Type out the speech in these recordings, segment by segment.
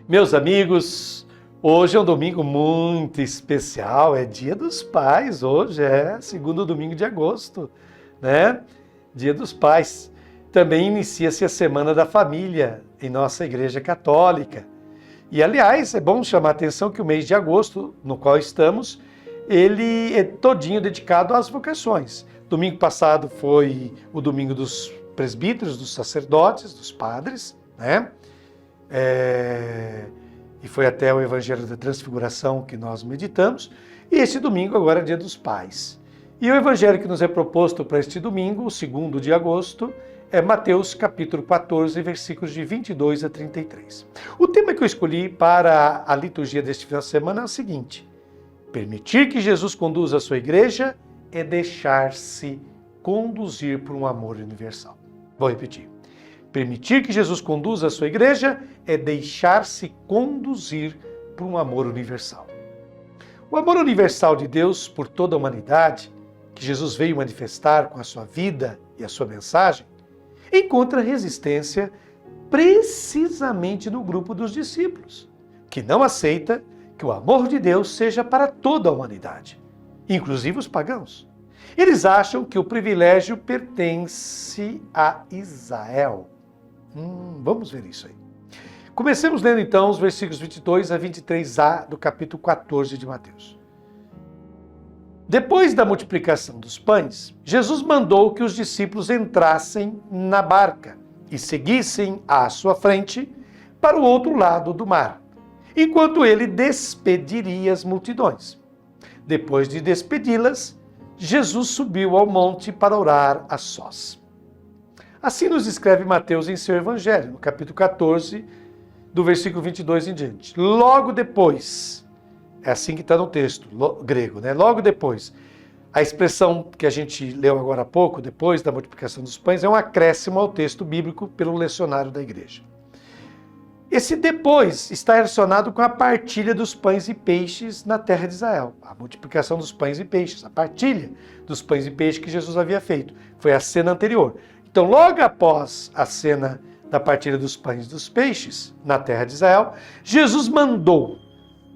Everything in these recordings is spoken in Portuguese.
Meus amigos, hoje é um domingo muito especial, é Dia dos Pais, hoje é segundo domingo de agosto, né? Dia dos Pais. Também inicia-se a Semana da Família em nossa Igreja Católica. E, aliás, é bom chamar a atenção que o mês de agosto, no qual estamos, ele é todinho dedicado às vocações. Domingo passado foi o domingo dos presbíteros, dos sacerdotes, dos padres, né? E foi até o Evangelho da Transfiguração que nós meditamos. E esse domingo agora é Dia dos Pais. E o Evangelho que nos é proposto para este domingo, o segundo de agosto, é Mateus capítulo 14, versículos de 22 a 33. O tema que eu escolhi para a liturgia deste final de semana é o seguinte: permitir que Jesus conduza a sua igreja é deixar-se conduzir por um amor universal. Vou repetir. Permitir que Jesus conduza a sua igreja é deixar-se conduzir por um amor universal. O amor universal de Deus por toda a humanidade, que Jesus veio manifestar com a sua vida e a sua mensagem, encontra resistência precisamente no grupo dos discípulos, que não aceita que o amor de Deus seja para toda a humanidade, inclusive os pagãos. Eles acham que o privilégio pertence a Israel. Vamos ver isso aí. Comecemos lendo então os versículos 22 a 23a do capítulo 14 de Mateus. Depois da multiplicação dos pães, Jesus mandou que os discípulos entrassem na barca e seguissem à sua frente para o outro lado do mar, enquanto ele despediria as multidões. Depois de despedi-las, Jesus subiu ao monte para orar a sós. Assim nos escreve Mateus em seu Evangelho, no capítulo 14, do versículo 22 em diante. Logo depois, é assim que está no texto grego, né? Logo depois, a expressão que a gente leu agora há pouco, depois da multiplicação dos pães, é um acréscimo ao texto bíblico pelo lecionário da igreja. Esse depois está relacionado com a partilha dos pães e peixes na terra de Israel. A multiplicação dos pães e peixes, a partilha dos pães e peixes que Jesus havia feito. Foi a cena anterior. Então, logo após a cena da partilha dos pães e dos peixes na terra de Israel, Jesus mandou.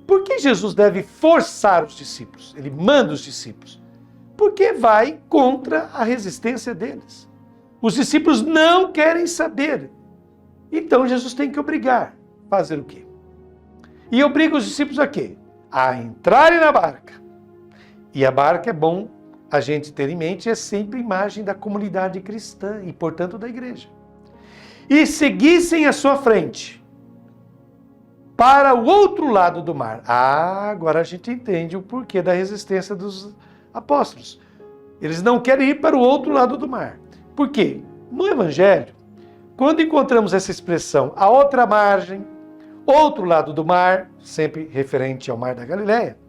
Por que Jesus deve forçar os discípulos? Ele manda os discípulos. Porque vai contra a resistência deles. Os discípulos não querem saber. Então, Jesus tem que obrigar. Fazer o quê? E obriga os discípulos a quê? A entrarem na barca. E a barca, é bom a gente ter em mente, é sempre imagem da comunidade cristã e, portanto, da igreja. E seguissem à sua frente para o outro lado do mar. Agora a gente entende o porquê da resistência dos apóstolos. Eles não querem ir para o outro lado do mar. Por quê? No Evangelho, quando encontramos essa expressão, a outra margem, outro lado do mar, sempre referente ao Mar da Galileia,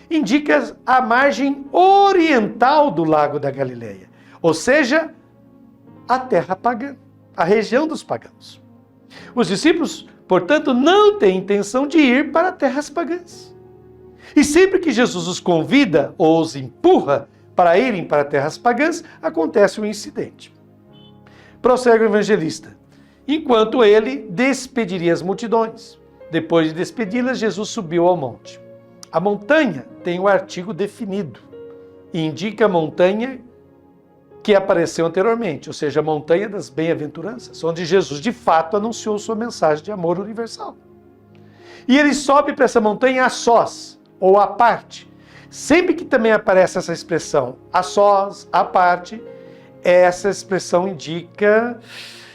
indica a margem oriental do Lago da Galileia, ou seja, a terra pagã, a região dos pagãos. Os discípulos, portanto, não têm intenção de ir para terras pagãs. E sempre que Jesus os convida ou os empurra para irem para terras pagãs, acontece um incidente. Prossegue o evangelista. Enquanto ele despediria as multidões. Depois de despedi-las, Jesus subiu ao monte. A montanha tem o artigo definido e indica a montanha que apareceu anteriormente, ou seja, a montanha das bem-aventuranças, onde Jesus de fato anunciou sua mensagem de amor universal. E ele sobe para essa montanha a sós, ou à parte. Sempre que também aparece essa expressão a sós, à parte, essa expressão indica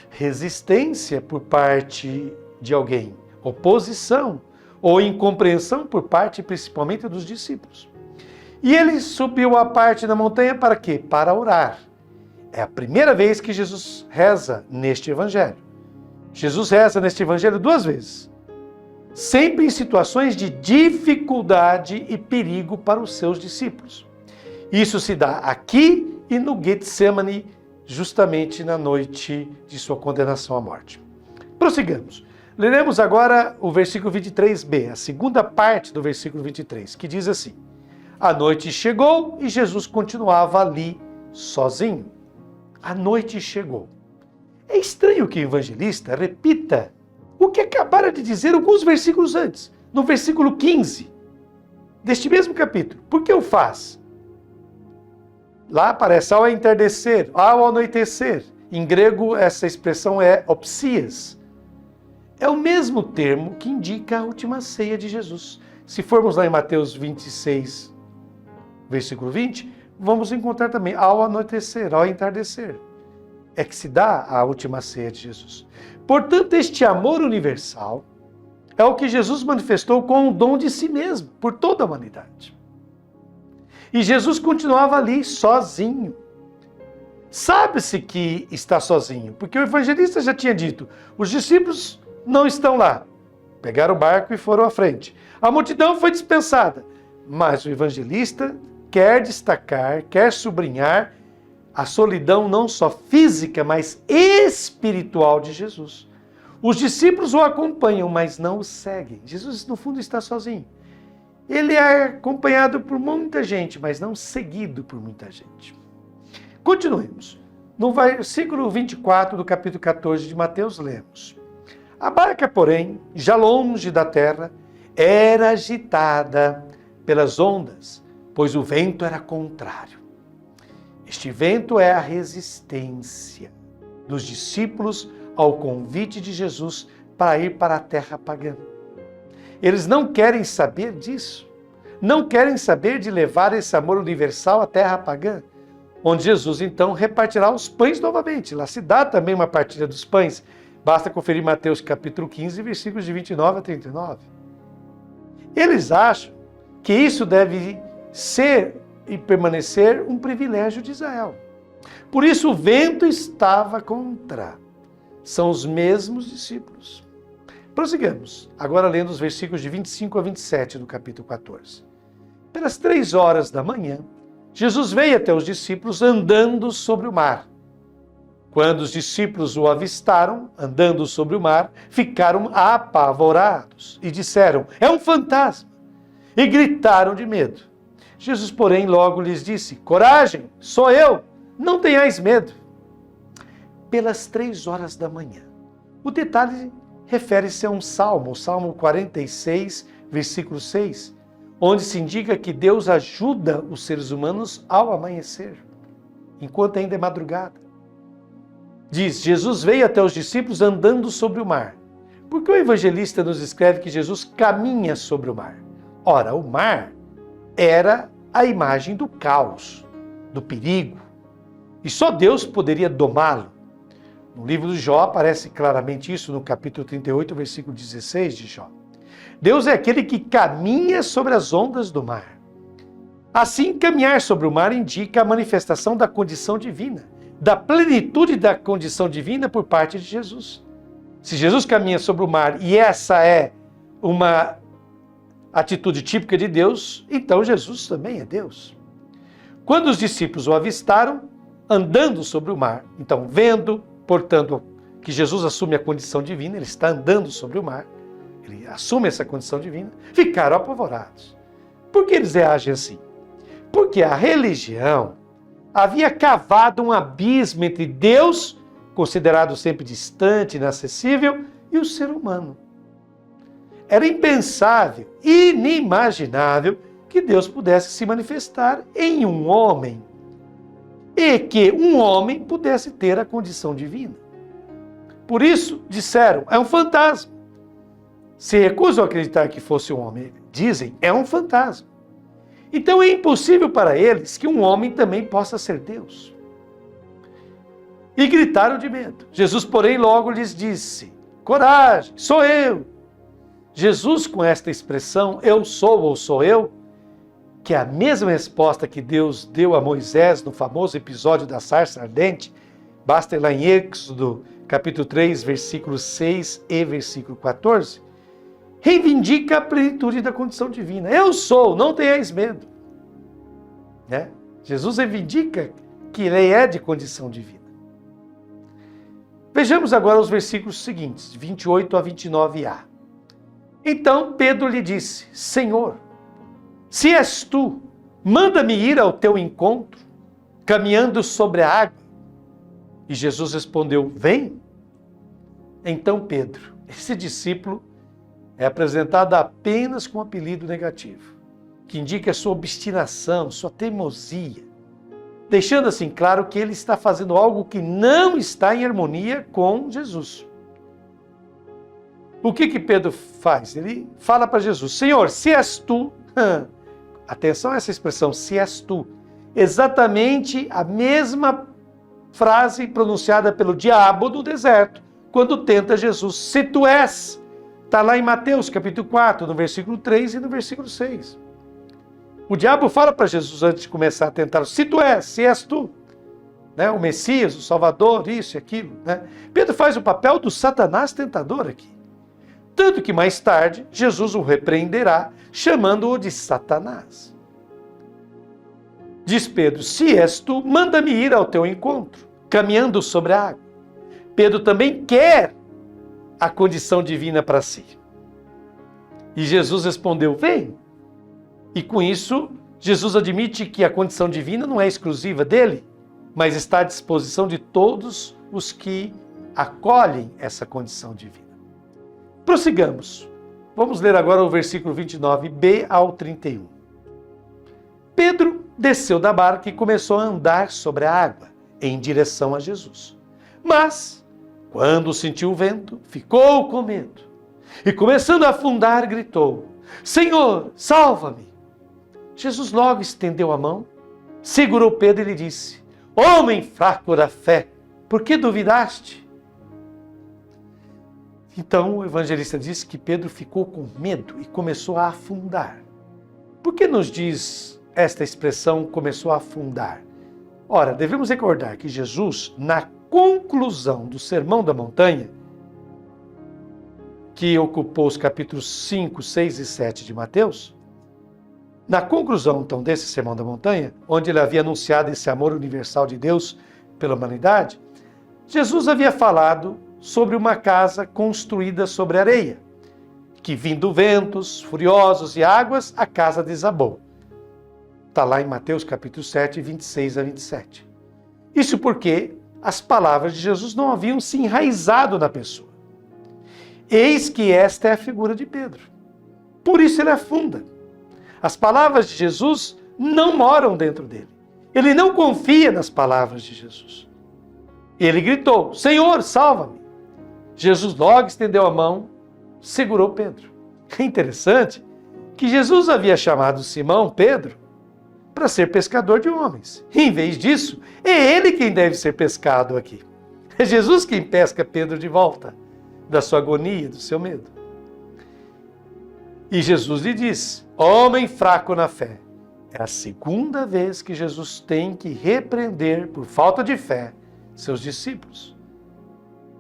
resistência por parte de alguém, oposição ou incompreensão por parte principalmente dos discípulos. E ele subiu à parte da montanha para quê? Para orar. É a primeira vez que Jesus reza neste evangelho. Jesus reza neste evangelho 2 vezes. Sempre em situações de dificuldade e perigo para os seus discípulos. Isso se dá aqui e no Getsemane, justamente na noite de sua condenação à morte. Prossigamos. Leremos agora o versículo 23b, a segunda parte do versículo 23, que diz assim: A noite chegou e Jesus continuava ali sozinho. A noite chegou. É estranho que o evangelista repita o que acabara de dizer alguns versículos antes, no versículo 15 deste mesmo capítulo. Por que o faz? Lá aparece ao entardecer, ao anoitecer. Em grego, essa expressão é opsias. É o mesmo termo que indica a última ceia de Jesus. Se formos lá em Mateus 26, versículo 20, vamos encontrar também ao anoitecer, ao entardecer. É que se dá a última ceia de Jesus. Portanto, este amor universal é o que Jesus manifestou com o dom de si mesmo, por toda a humanidade. E Jesus continuava ali, sozinho. Sabe-se que está sozinho, porque o evangelista já tinha dito, os discípulos não estão lá. Pegaram o barco e foram à frente. A multidão foi dispensada, mas o evangelista quer destacar, quer sublinhar a solidão não só física, mas espiritual de Jesus. Os discípulos o acompanham, mas não o seguem. Jesus, no fundo, está sozinho. Ele é acompanhado por muita gente, mas não seguido por muita gente. Continuemos. No versículo 24 do capítulo 14 de Mateus, lemos: a barca, porém, já longe da terra, era agitada pelas ondas, pois o vento era contrário. Este vento é a resistência dos discípulos ao convite de Jesus para ir para a terra pagã. Eles não querem saber disso. Não querem saber de levar esse amor universal à terra pagã, onde Jesus então repartirá os pães novamente. Lá se dá também uma partilha dos pães. Basta conferir Mateus capítulo 15, versículos de 29 a 39. Eles acham que isso deve ser e permanecer um privilégio de Israel. Por isso o vento estava contra. São os mesmos discípulos. Prossigamos, agora lendo os versículos de 25 a 27 do capítulo 14. Pelas 3 horas da manhã, Jesus veio até os discípulos andando sobre o mar. Quando os discípulos o avistaram, andando sobre o mar, ficaram apavorados e disseram, é um fantasma, e gritaram de medo. Jesus, porém, logo lhes disse, coragem, sou eu, não tenhais medo. Pelas 3 horas da manhã. O detalhe refere-se a um salmo, o Salmo 46, versículo 6, onde se indica que Deus ajuda os seres humanos ao amanhecer, enquanto ainda é madrugada. Diz, Jesus veio até os discípulos andando sobre o mar. Por que o evangelista nos escreve que Jesus caminha sobre o mar? Ora, o mar era a imagem do caos, do perigo, e só Deus poderia domá-lo. No livro de Jó aparece claramente isso no capítulo 38, versículo 16 de Jó. Deus é aquele que caminha sobre as ondas do mar. Assim, caminhar sobre o mar indica a manifestação da condição divina, da plenitude da condição divina por parte de Jesus. Se Jesus caminha sobre o mar e essa é uma atitude típica de Deus, então Jesus também é Deus. Quando os discípulos o avistaram, andando sobre o mar, então vendo, portanto, que Jesus assume a condição divina, ele está andando sobre o mar, ele assume essa condição divina, ficaram apavorados. Por que eles reagem assim? Porque a religião havia cavado um abismo entre Deus, considerado sempre distante, inacessível, e o ser humano. Era impensável, inimaginável que Deus pudesse se manifestar em um homem e que um homem pudesse ter a condição divina. Por isso, disseram, é um fantasma. Se recusam a acreditar que fosse um homem, dizem, é um fantasma. Então é impossível para eles que um homem também possa ser Deus. E gritaram de medo. Jesus, porém, logo lhes disse, coragem, sou eu. Jesus, com esta expressão, eu sou ou sou eu, que é a mesma resposta que Deus deu a Moisés no famoso episódio da sarça ardente, basta ir lá em Êxodo, capítulo 3, versículos 6 e versículo 14, reivindica a plenitude da condição divina. Eu sou, não tenhais medo. Né? Jesus reivindica que ele é de condição divina. Vejamos agora os versículos seguintes, 28 a 29a. Então Pedro lhe disse, Senhor, se és tu, manda-me ir ao teu encontro, caminhando sobre a água. E Jesus respondeu, vem. Então Pedro, esse discípulo, é apresentado apenas com um apelido negativo, que indica sua obstinação, sua teimosia, deixando assim claro que ele está fazendo algo que não está em harmonia com Jesus. O que Pedro faz? Ele fala para Jesus: Senhor, se és tu, atenção a essa expressão, se és tu, exatamente a mesma frase pronunciada pelo diabo no deserto, quando tenta Jesus, se tu és. Está lá em Mateus capítulo 4, no versículo 3 e no versículo 6. O diabo fala para Jesus antes de começar a tentar: se tu és, se és tu, né? O Messias, o Salvador, isso e aquilo. Né? Pedro faz o papel do Satanás tentador aqui. Tanto que mais tarde Jesus o repreenderá, chamando-o de Satanás. Diz Pedro: se és tu, manda-me ir ao teu encontro, caminhando sobre a água. Pedro também quer a condição divina para si. E Jesus respondeu: vem. E com isso, Jesus admite que a condição divina não é exclusiva dele, mas está à disposição de todos os que acolhem essa condição divina. Prossigamos. Vamos ler agora o versículo 29b ao 31. Pedro desceu da barca e começou a andar sobre a água, em direção a Jesus. Mas, quando sentiu o vento, ficou com medo. E começando a afundar, gritou: Senhor, salva-me! Jesus logo estendeu a mão, segurou Pedro e lhe disse: Homem fraco da fé, por que duvidaste? Então o evangelista diz que Pedro ficou com medo e começou a afundar. Por que nos diz esta expressão começou a afundar? Ora, devemos recordar que Jesus, na conclusão do Sermão da Montanha, que ocupou os capítulos 5, 6 e 7 de Mateus, na conclusão, então, desse Sermão da Montanha, onde ele havia anunciado esse amor universal de Deus pela humanidade, Jesus havia falado sobre uma casa construída sobre areia, que vindo ventos furiosos e águas, a casa desabou. Está lá em Mateus capítulo 7, 26 a 27. Isso porque as palavras de Jesus não haviam se enraizado na pessoa. Eis que esta é a figura de Pedro. Por isso ele afunda. As palavras de Jesus não moram dentro dele. Ele não confia nas palavras de Jesus. Ele gritou: Senhor, salva-me! Jesus logo estendeu a mão, segurou Pedro. É interessante que Jesus havia chamado Simão, Pedro, para ser pescador de homens. E, em vez disso, é ele quem deve ser pescado aqui. É Jesus quem pesca Pedro de volta da sua agonia, do seu medo. E Jesus lhe diz: homem fraco na fé. É a segunda vez que Jesus tem que repreender, por falta de fé, seus discípulos.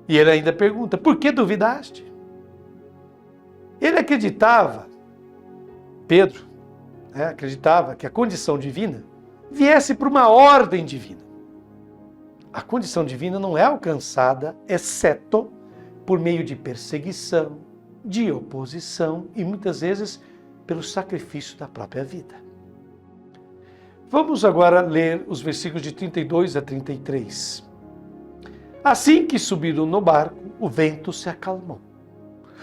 E ele ainda pergunta: por que duvidaste? Ele acreditava, Pedro, acreditava que a condição divina viesse por uma ordem divina. A condição divina não é alcançada, exceto por meio de perseguição, de oposição e muitas vezes pelo sacrifício da própria vida. Vamos agora ler os versículos de 32 a 33. Assim que subiram no barco, o vento se acalmou.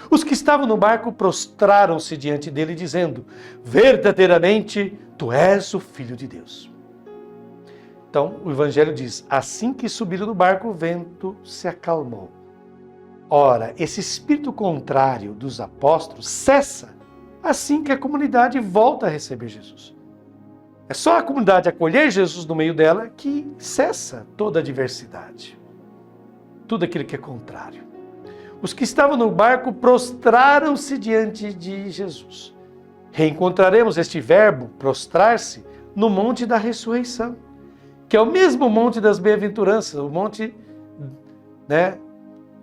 Os que estavam no barco prostraram-se diante dele, dizendo: verdadeiramente, tu és o Filho de Deus. Então, o Evangelho diz: assim que subiram no barco, o vento se acalmou. Ora, esse espírito contrário dos apóstolos cessa assim que a comunidade volta a receber Jesus. É só a comunidade acolher Jesus no meio dela que cessa toda a adversidade. Tudo aquilo que é contrário. Os que estavam no barco prostraram-se diante de Jesus. Reencontraremos este verbo, prostrar-se, no Monte da Ressurreição, que é o mesmo Monte das Bem-aventuranças, o monte,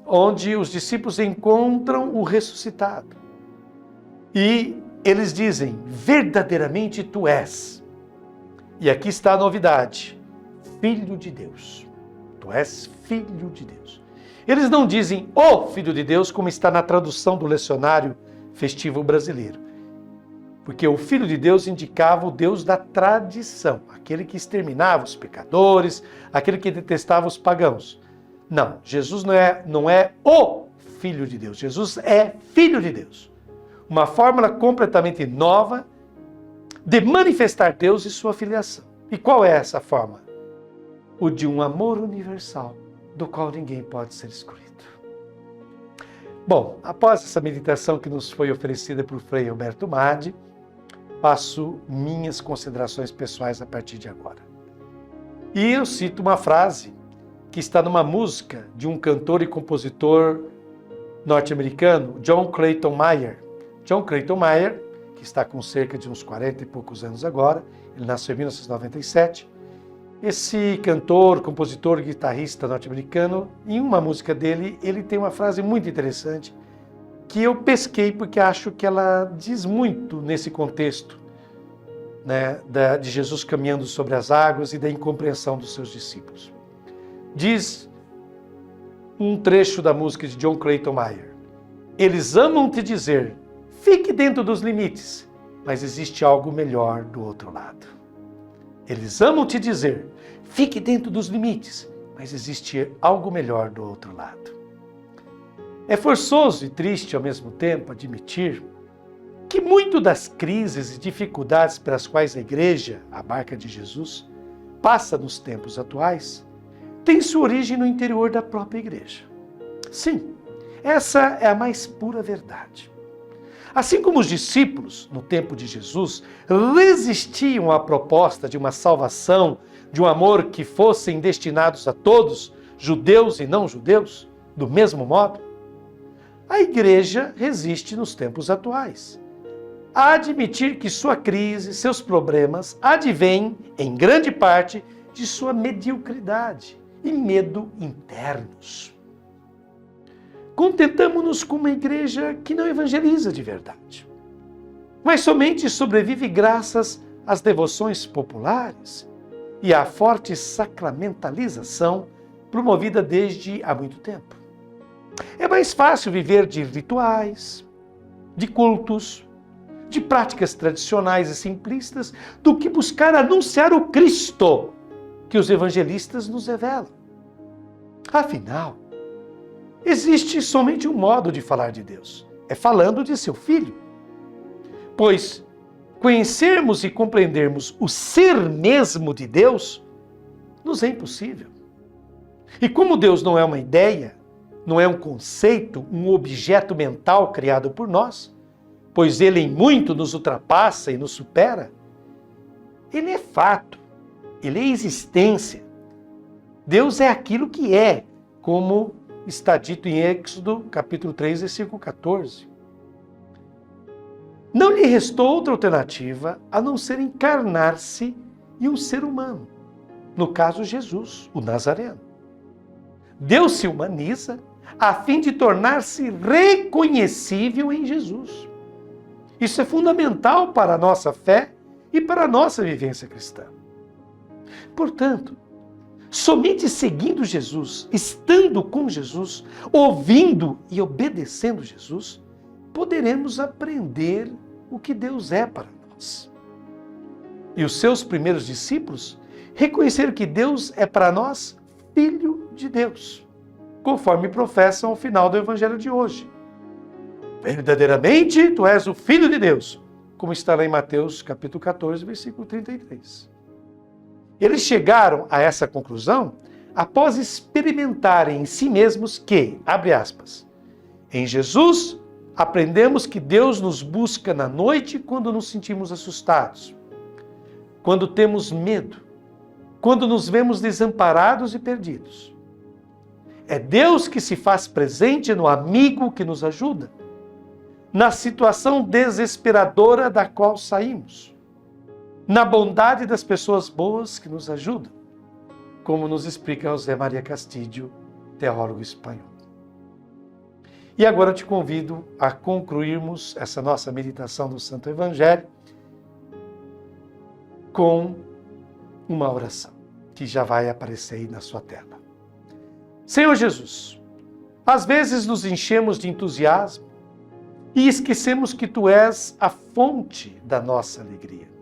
onde os discípulos encontram o ressuscitado. E eles dizem: verdadeiramente tu és. E aqui está a novidade: Filho de Deus. Tu és Filho de Deus. Eles não dizem o Filho de Deus, como está na tradução do lecionário festivo brasileiro. Porque o Filho de Deus indicava o Deus da tradição, aquele que exterminava os pecadores, aquele que detestava os pagãos. Não, Jesus não é o Filho de Deus. Jesus é Filho de Deus. Uma fórmula completamente nova de manifestar Deus e sua filiação. E qual é essa forma? O de um amor universal, do qual ninguém pode ser excluído. Bom, após essa meditação que nos foi oferecida por Frei Roberto Madi, passo minhas considerações pessoais a partir de agora. E eu cito uma frase que está numa música de um cantor e compositor norte-americano, John Clayton Myers. John Clayton Myers, que está com cerca de uns 40 e poucos anos agora, ele nasceu em 1997. Esse cantor, compositor, guitarrista norte-americano, em uma música dele, ele tem uma frase muito interessante que eu pesquei porque acho que ela diz muito nesse contexto, né, de Jesus caminhando sobre as águas e da incompreensão dos seus discípulos. Diz um trecho da música de John Clayton Myers: eles amam te dizer, fique dentro dos limites, mas existe algo melhor do outro lado. Eles amam te dizer, fique dentro dos limites, mas existe algo melhor do outro lado. É forçoso e triste ao mesmo tempo admitir que muito das crises e dificuldades pelas quais a igreja, a Barca de Jesus, passa nos tempos atuais, tem sua origem no interior da própria igreja. Sim, essa é a mais pura verdade. Assim como os discípulos, no tempo de Jesus, resistiam à proposta de uma salvação, de um amor que fossem destinados a todos, judeus e não judeus, do mesmo modo, a igreja resiste nos tempos atuais a admitir que sua crise, seus problemas, advêm, em grande parte, de sua mediocridade e medo internos. Contentamo-nos com uma igreja que não evangeliza de verdade, mas somente sobrevive graças às devoções populares e à forte sacramentalização promovida desde há muito tempo. É mais fácil viver de rituais, de cultos, de práticas tradicionais e simplistas do que buscar anunciar o Cristo que os evangelistas nos revelam. Afinal, existe somente um modo de falar de Deus, é falando de seu Filho. Pois conhecermos e compreendermos o ser mesmo de Deus nos é impossível. E como Deus não é uma ideia, não é um conceito, um objeto mental criado por nós, pois Ele em muito nos ultrapassa e nos supera, Ele é fato, Ele é existência. Deus é aquilo que é, como está dito em Êxodo, capítulo 3, versículo 14. Não lhe restou outra alternativa a não ser encarnar-se em um ser humano, no caso Jesus, o Nazareno. Deus se humaniza a fim de tornar-se reconhecível em Jesus. Isso é fundamental para a nossa fé e para a nossa vivência cristã. Portanto, somente seguindo Jesus, estando com Jesus, ouvindo e obedecendo Jesus, poderemos aprender o que Deus é para nós. E os seus primeiros discípulos reconheceram que Deus é para nós Filho de Deus, conforme professam ao final do Evangelho de hoje. Verdadeiramente, tu és o Filho de Deus, como está lá em Mateus capítulo 14, versículo 33. Eles chegaram a essa conclusão após experimentarem em si mesmos que, abre aspas, em Jesus aprendemos que Deus nos busca na noite quando nos sentimos assustados, quando temos medo, quando nos vemos desamparados e perdidos. É Deus que se faz presente no amigo que nos ajuda, na situação desesperadora da qual saímos, na bondade das pessoas boas que nos ajudam, como nos explica José Maria Castillo, teólogo espanhol. E agora eu te convido a concluirmos essa nossa meditação do Santo Evangelho com uma oração, que já vai aparecer aí na sua tela. Senhor Jesus, às vezes nos enchemos de entusiasmo e esquecemos que Tu és a fonte da nossa alegria.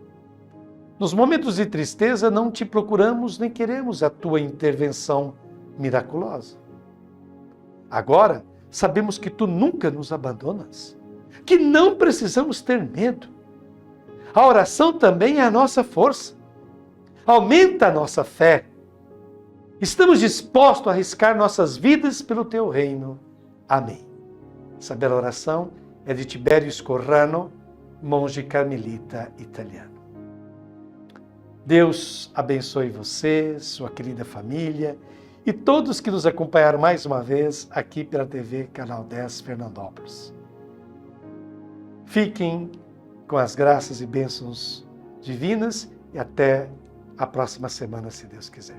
Nos momentos de tristeza não Te procuramos nem queremos a Tua intervenção miraculosa. Agora, sabemos que Tu nunca nos abandonas, que não precisamos ter medo. A oração também é a nossa força. Aumenta a nossa fé. Estamos dispostos a arriscar nossas vidas pelo Teu reino. Amém. Essa bela oração é de Tibério Scorrano, monge carmelita italiano. Deus abençoe você, sua querida família e todos que nos acompanharam mais uma vez aqui pela TV Canal 10 Fernandópolis. Fiquem com as graças e bênçãos divinas e até a próxima semana, se Deus quiser.